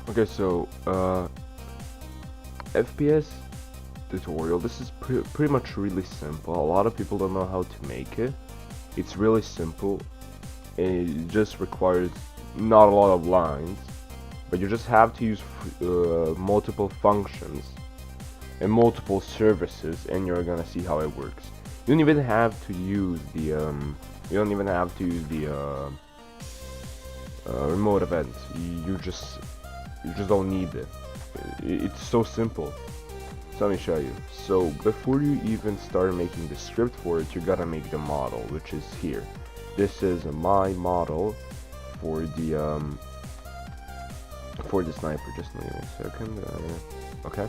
Okay, so FPS tutorial. This is pretty much really simple. A lot of people don't know how to make it. It's really simple. It just requires not a lot of lines, but you just have to use multiple functions and multiple services, and you're gonna see how it works. You don't even have to use the remote event. You just don't need it. It's so simple. So let me show you. So before you even start making the script for it, you gotta make the model, which is here. This is my model for the sniper. Just give me a second. Okay.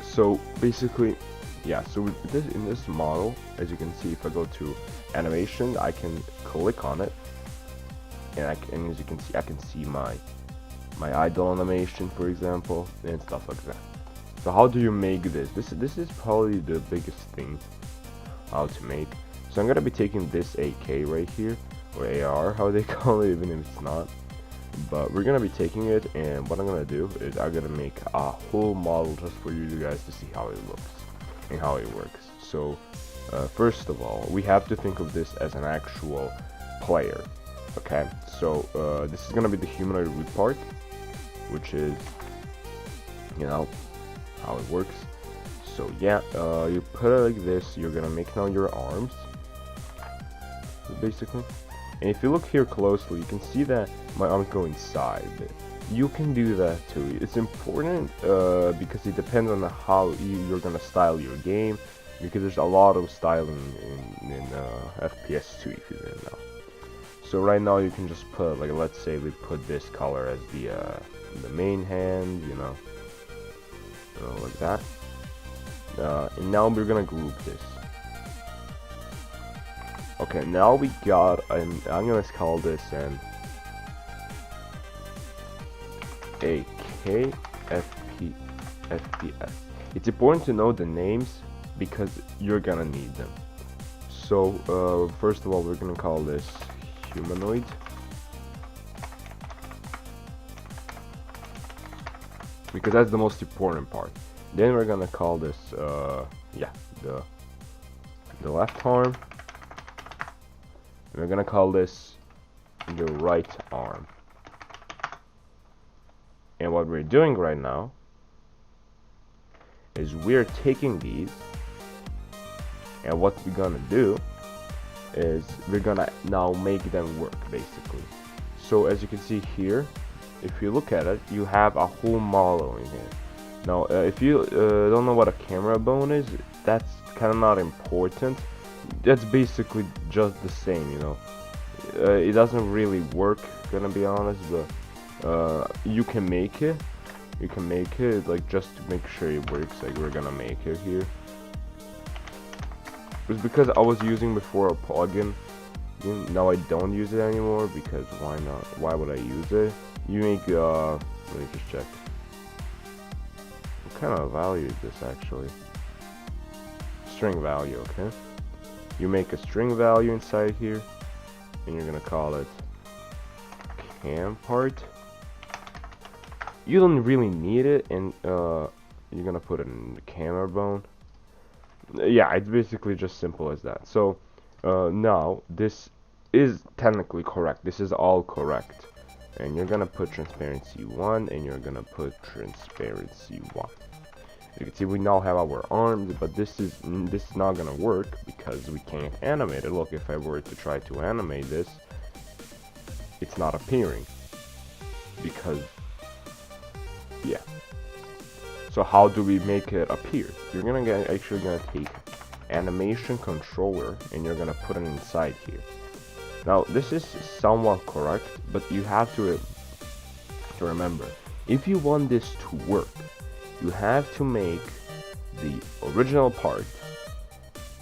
So basically, yeah. So in this model, as you can see, if I go to animation, I can click on it, and as you can see, I can see my idle animation, for example, and stuff like that. So how do you make this? This is probably the biggest thing how to make. So I'm gonna be taking this AK right here, or AR, how they call it, even if it's not. But we're gonna be taking it, and what I'm gonna do is I'm gonna make a whole model just for you guys to see how it looks and how it works. So first of all, we have to think of this as an actual player. Okay, so this is gonna be the humanoid root part, which is, you know, how it works. So yeah, you put it like this. You're gonna make now your arms, basically. And if you look here closely, you can see that my arms go inside. You can do that too. It's important because it depends on how you're gonna style your game, because there's a lot of styling in FPS 2, if you didn't know. So right now you can just put, like, let's say we put this color as the main hand, you know, like that. And now we're gonna group this. Okay, now we got, I'm gonna call this an AK FPS. It's important to know the names because you're gonna need them. So first of all, we're gonna call this humanoid. Because that's the most important part. Then we're gonna call this, yeah, the left arm. We're gonna call this the right arm. And what we're doing right now is we're taking these, and what we're gonna do is we're gonna now make them work, basically. So as you can see here, if you look at it, you have a whole model in here. Now, if you don't know what a camera bone is, that's kind of not important. That's basically just the same, you know. It doesn't really work, gonna be honest, but you can make it. You can make it, like, just to make sure it works. Like, we're gonna make it here. It was because I was using before a plugin. Now I don't use it anymore, because why not? Why would I use it? You make, let me just check. What kind of value is this actually? String value, okay? You make a string value inside here, and you're gonna call it cam part. You don't really need it, and you're gonna put it in the camera bone. Yeah, it's basically just simple as that. So now this is technically correct. This is all correct. And you're gonna put transparency 1, and you're gonna put transparency 1. You can see we now have our arms, but this is not gonna work because we can't animate it. Look, if I were to try to animate this, it's not appearing because, yeah. So how do we make it appear? You're actually gonna take animation controller, and you're gonna put it inside here. Now this is somewhat correct, but you have to remember, if you want this to work, you have to make the original part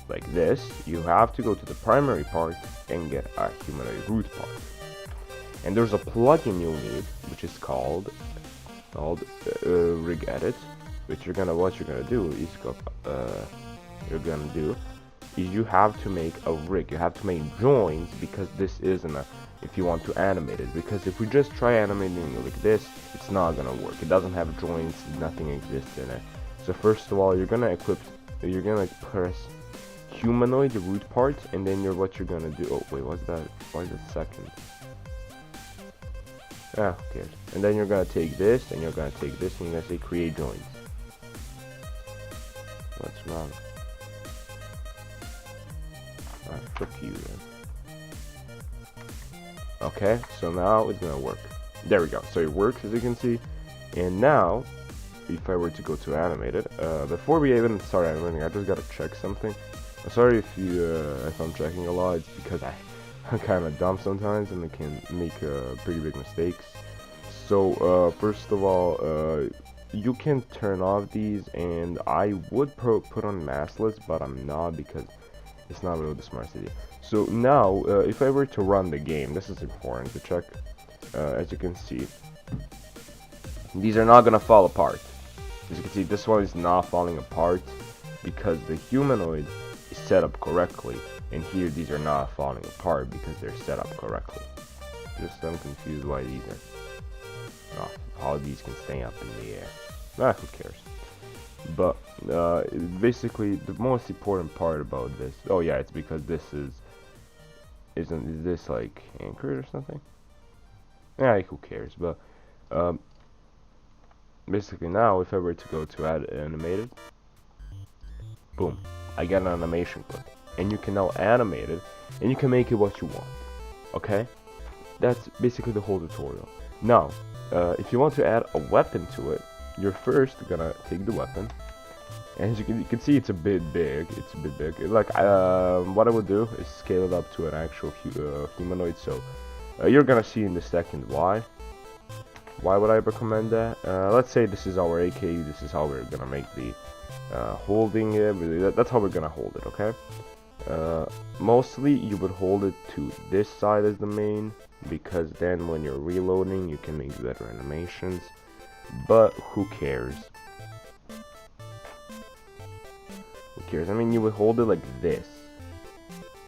like this. You have to go to the primary part and get a humanoid root part. And there's a plugin you'll need, which is called Rig Edit, which what you're gonna do is you're gonna do is you have to make a rig. You have to make joints, because this isn't a, if you want to animate it, because if we just try animating it like this, it's not gonna work. It doesn't have joints, nothing exists in it. So first of all, you're gonna press humanoid, the root part, and then what you're gonna do, oh wait, what's that, why is it second? Ah, who cares? And then you're gonna take this, and you're gonna take this, and you're gonna say create joints. What's wrong? Ah, fuck you then. Okay, so now it's gonna work. There we go. So it works, as you can see. And now, if I were to go to animate it, before we even start animating, I just gotta check something. I'm sorry if I'm checking a lot. It's because I'm kind of dumb sometimes, and I can make pretty big mistakes. So first of all, you can turn off these, and I would put on maskless, but I'm not, because it's not really the smartest idea. So now, if I were to run the game, this is important to check. As you can see, these are not gonna fall apart. As you can see, this one is not falling apart because the humanoid is set up correctly, and here these are not falling apart because they're set up correctly. Just I'm confused why these are, how these can stay up in the air. Who cares? But basically, the most important part about this, oh yeah, it's because this is this like anchored or something? Yeah, who cares? But basically now, if I were to go to add animated, boom, I get an animation clip, and you can now animate it, and you can make it what you want. Okay, that's basically the whole tutorial. Now, if you want to add a weapon to it, you're first gonna take the weapon. And as you can see, it's a bit big. It's a bit big. Like, what I would do is scale it up to an actual humanoid. So, you're gonna see in the second why. Why would I recommend that? Let's say this is our AK. This is how we're gonna make the holding it. That's how we're gonna hold it. Okay. Mostly, you would hold it to this side as the main, because then when you're reloading, you can make better animations. But who cares? Who cares? I mean, you would hold it like this,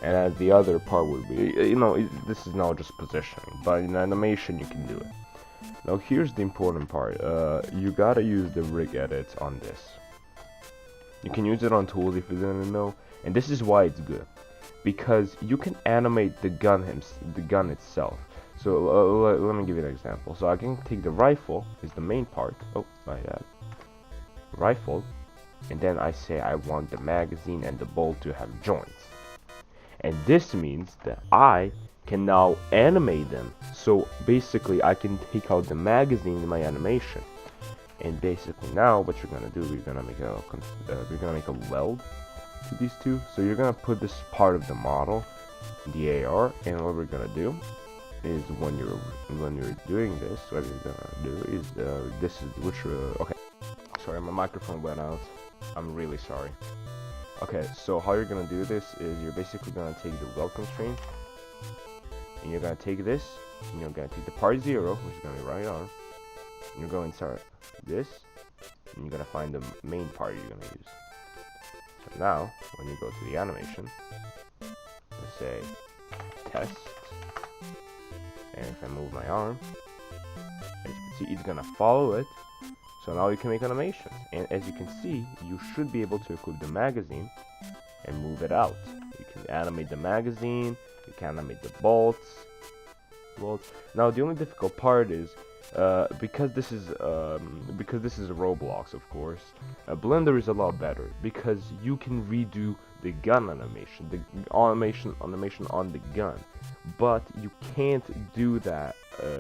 and as the other part would be, you know, this is now just positioning, but in animation you can do it. Now here's the important part. You gotta use the rig edits on this. You can use it on tools if you didn't know, and this is why it's good, because you can animate the gun itself. So let me give you an example. So I can take the rifle, is the main part. Oh my god, rifle. And then I say I want the magazine and the bolt to have joints. And this means that I can now animate them. So basically I can take out the magazine in my animation. And basically now what you're gonna do, you're gonna make a weld to these two. So you're gonna put this part of the model, the AR, and what we're gonna do is when you're doing this, what you're gonna do is okay. Sorry, my microphone went out. I'm really sorry. Okay, so how you're gonna do this is you're basically gonna take the weld constraint, and you're gonna take this, and you're gonna take the part 0, which is gonna be right on, and you're going to start this, and you're gonna find the main part you're gonna use. So now, when you go to the animation, let's say test, and if I move my arm, as you can see, it's gonna follow it. So now you can make animations, and as you can see, you should be able to equip the magazine and move it out. You can animate the magazine, you can animate the bolts. Now the only difficult part is because this is Roblox, of course. Blender is a lot better because you can redo the gun animation, the animation on the gun, but you can't do that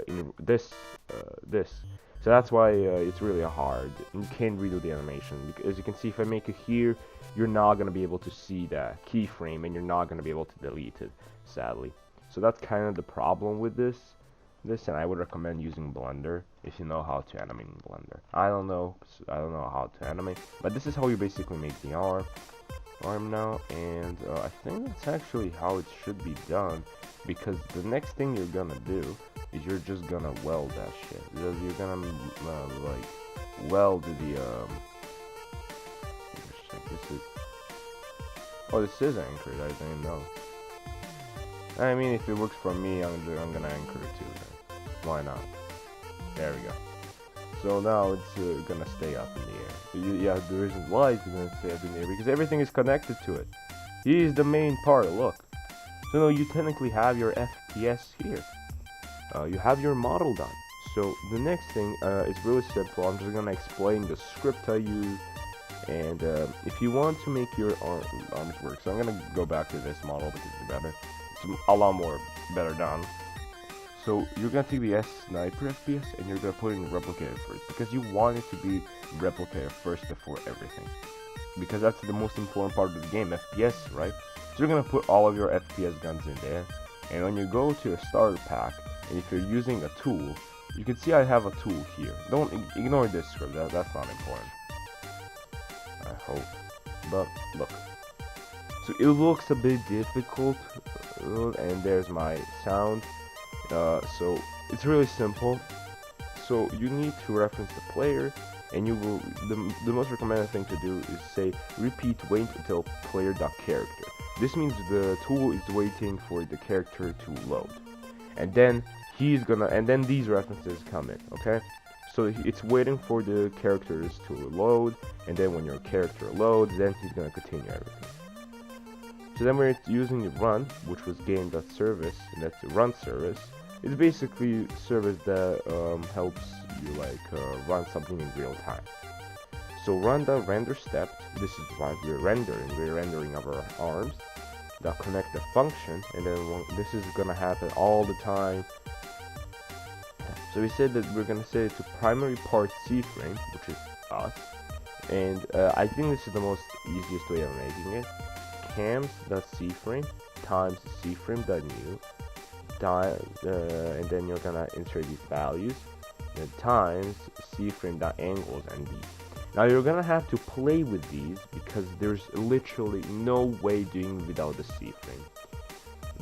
in this. So that's why it's really hard. You can't redo the animation. As you can see, if I make it here, you're not going to be able to see that keyframe, and you're not going to be able to delete it, sadly. So that's kind of the problem with this, and I would recommend using Blender if you know how to animate in Blender. I don't know how to animate, but this is how you basically make the arm now, and I think that's actually how it should be done, because the next thing you're gonna do is you're just gonna weld that shit. You're gonna like weld the Oh, this is anchored. I didn't know. I mean, if it works for me, I'm gonna anchor it too. Then. Why not? There we go. So now it's gonna stay up in the air. Yeah, the reason why it's gonna stay up in the air because everything is connected to it. Here's the main part. Look. So now you technically have your FPS here. You have your model done. So the next thing is really simple. I'm just gonna explain the script I use, and if you want to make your arms work, so I'm gonna go back to this model because it's better. It's a lot more better done. So you're gonna take the sniper FPS and you're gonna put it in replicator first because you want it to be replicator first before everything, because that's the most important part of the game, FPS, right? So you're gonna put all of your FPS guns in there, and when you go to a starter pack, and if you're using a tool, you can see I have a tool here. Don't ignore this script, that's not important. I hope. But look. So it looks a bit difficult, and there's my sound. So it's really simple. So you need to reference the player, and you will. The most recommended thing to do is say repeat wait until player.character. This means the tool is waiting for the character to load, and then and then these references come in, okay? So it's waiting for the characters to load, and then when your character loads, then he's gonna continue everything. So then we're using the run, which was game.service, and that's the run service. It's basically a service that helps you run something in real time. So run the render step. This is what we're rendering. We're rendering our arms. That connect the function, and then this is gonna happen all the time. So we said that we're gonna set it to primary part C frame, which is us, and I think this is the most easiest way of making it. Cams.cframe times cframe.new, and then you're gonna insert these values, and times cframe.angles and d. Now you're gonna have to play with these because there's literally no way doing it without the C-frame.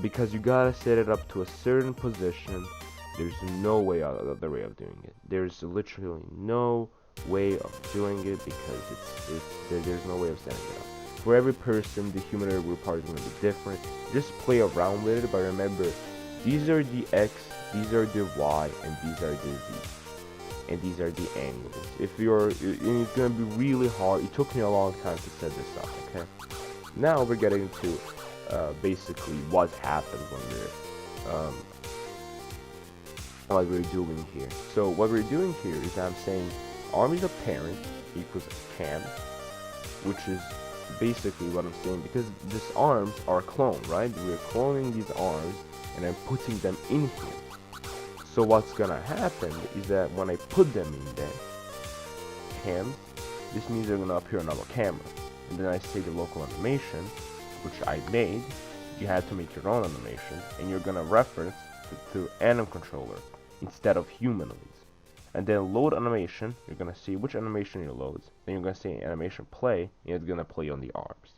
Because you gotta set it up to a certain position. There's no way other way of doing it. There's literally no way of doing it because there's no way of setting it up. For every person, the human error part is gonna be different. Just play around with it, but remember, these are the X, these are the Y, and these are the Z. And these are the angles. It's gonna be really hard. It took me a long time to set this up, okay? Now we're getting to basically what happens when what we're doing here. So what we're doing here is I'm saying arms of parent equals cam, which is basically what I'm saying, because these arms are cloned, right? We're cloning these arms and I'm putting them in here. So what's gonna happen is that when I put them in there, cams, this means they're gonna appear on our camera. And then I say the local animation, which I made. You had to make your own animation, and you're gonna reference to anim controller instead of humanoids. And then load animation, you're gonna see which animation it loads. Then you're gonna say animation play, and it's gonna play on the arms.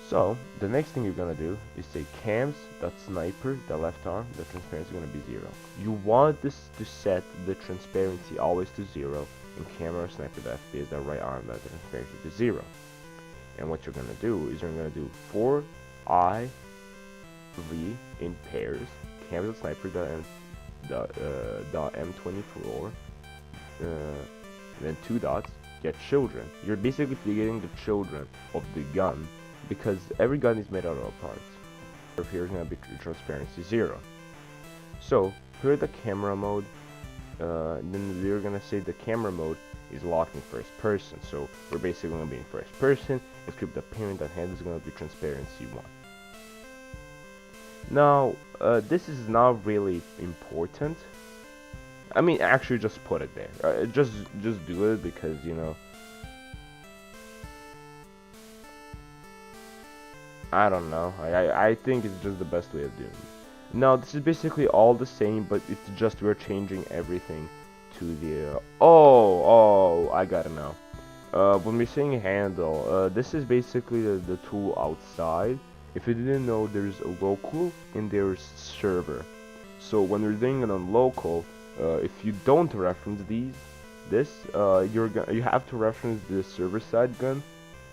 So the next thing you're gonna do is say cams.sniper, the left arm, the transparency is gonna be 0. You want this to set the transparency always to 0, and camera sniper the FPS, the right arm, the transparency to 0. And what you're gonna do is you're gonna do 4 I V in pairs, cams.sniper the M24, then 2 dots, get children. You're basically getting the children of the gun, because every gun is made out of parts. Here is going to be transparency 0. So here the camera mode, then we're going to say the camera mode is locked in first person. So we're basically going to be in first person. Script the parent and head is going to be transparency 1. Now this is not really important. I mean, actually just put it there. Just do it because, you know, I don't know. I think it's just the best way of doing it. Now this is basically all the same, but it's just we're changing everything to the I got it now. When we're saying handle, this is basically the tool outside. If you didn't know, there's a local and there's server. So when we're doing it on local, if you don't reference you have to reference the server side gun,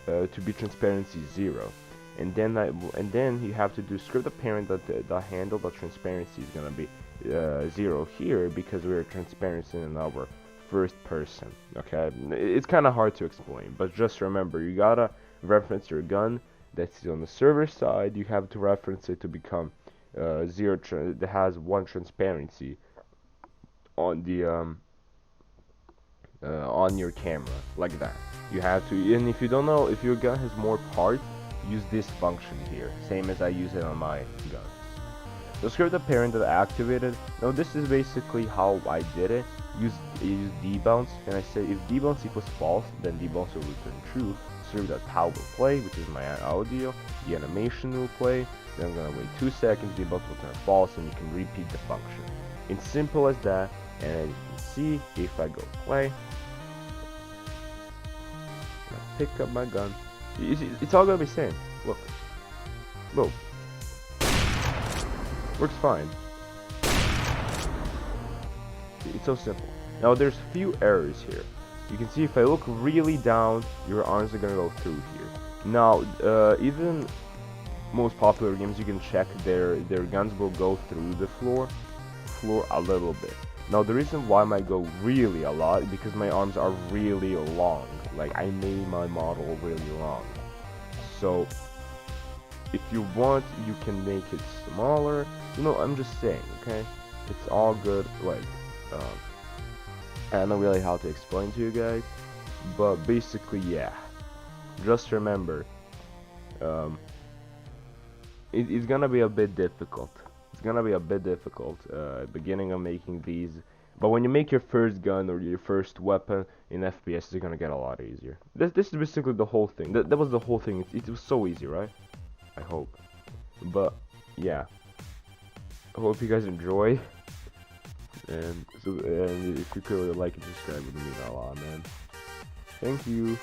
to be transparency 0. And then you have to do script the parent that the handle the transparency is gonna be 0 here, because we're transparency in our first person. Okay, it's kind of hard to explain, but just remember, you gotta reference your gun that's on the server side. You have to reference it to become 0 that has 1 transparency on the on your camera, like that. You have to, and if you don't know, if your gun has more parts, use this function here, same as I use it on my gun. The script the parent that I activated. Now this is basically how I did it. Use debounce, and I say if debounce equals false, then debounce will return true. Serve that power will play, which is my audio. The animation will play. Then I'm gonna wait 2 seconds. Debounce will turn false, and you can repeat the function. It's simple as that. And as you can see, if I go play, I pick up my gun. It's all gonna be same. Look, look, works fine. It's so simple. Now there's few errors here. You can see if I look really down, your arms are gonna go through here. Now, even most popular games, you can check their guns will go through the floor a little bit. Now the reason why my go really a lot is because my arms are really long. Like, I made my model really long. So if you want, you can make it smaller. You know, I'm just saying, okay? It's all good. Like, I don't know really how to explain to you guys, but basically, yeah. Just remember, it's gonna be a bit difficult. It's gonna be a bit difficult beginning of making these, but when you make your first gun or your first weapon in FPS, it's gonna get a lot easier. This is basically the whole thing. That was the whole thing. It was so easy, right? I hope. But yeah, I hope you guys enjoy. And if you could like and subscribe, it would mean a lot, man. Thank you.